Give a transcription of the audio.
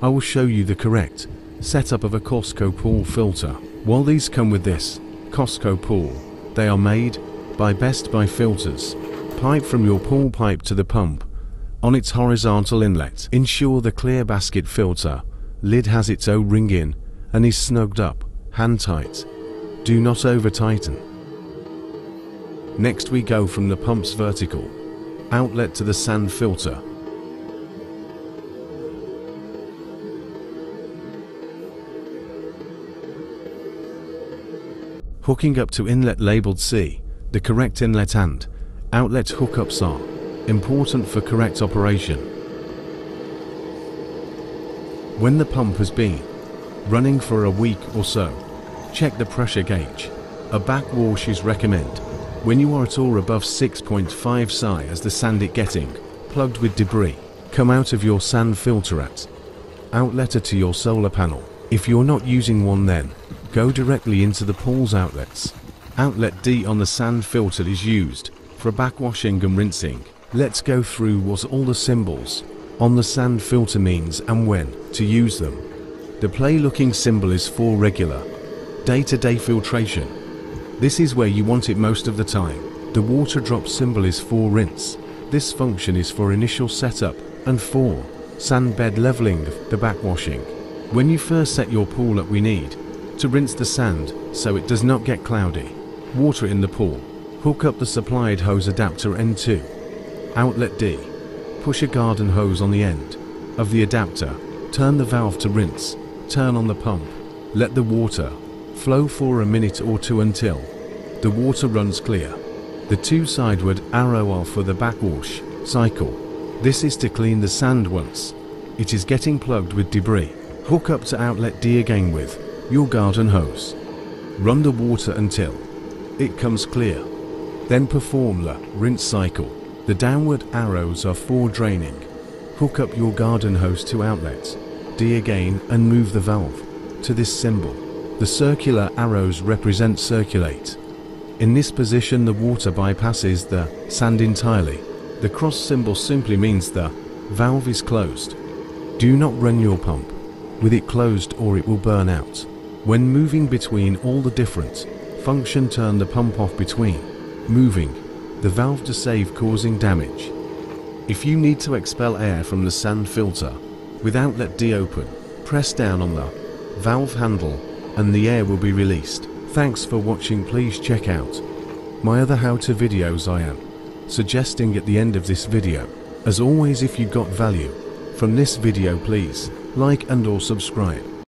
I will show you the correct setup of a Costco pool filter. While these come with this Costco pool, they are made by Best Buy filters. Pipe from your pool pipe to the pump on its horizontal inlet. Ensure the clear basket filter lid has its O-ring in and is snugged up, hand tight. Do not over tighten. Next we go from the pump's vertical outlet to the sand filter. Hooking up to inlet labeled C, the correct inlet and outlet hookups are important for correct operation. When the pump has been running for a week or so, check the pressure gauge. A backwash is recommended when you are at or above 6.5 psi, as the sand it getting plugged with debris come out of your sand filter at outlet to your solar panel. If you're not using one, then go directly into the pool's outlets. Outlet D on the sand filter is used for backwashing and rinsing. Let's go through what all the symbols on the sand filter means and when to use them. The play looking symbol is for regular, day-to-day filtration. This is where you want it most of the time. The water drop symbol is for rinse. This function is for initial setup and for sand bed leveling, the backwashing. When you first set your pool up, we need to rinse the sand so it does not get cloudy. Water in the pool. Hook up the supplied hose adapter N2. Outlet D. Push a garden hose on the end of the adapter. Turn the valve to rinse. Turn on the pump. Let the water flow for a minute or two until the water runs clear. The two sideward arrow are for the backwash cycle. This is to clean the sand once it is getting plugged with debris. Hook up to outlet D again with your garden hose. Run the water until it comes clear. Then perform the rinse cycle. The downward arrows are for draining. Hook up your garden hose to outlet D again and move the valve to this symbol. The circular arrows represent circulate. In this position the water bypasses the sand entirely. The cross symbol simply means the valve is closed. Do not run your pump with it closed or it will burn out. When moving between all the different function, turn the pump off between moving the valve to save causing damage. If you need to expel air from the sand filter with outlet D open, press down on the valve handle and the air will be released. Thanks for watching. Please check out my other how-to videos I am suggesting at the end of this video. As always, if you got value from this video, please like and or subscribe.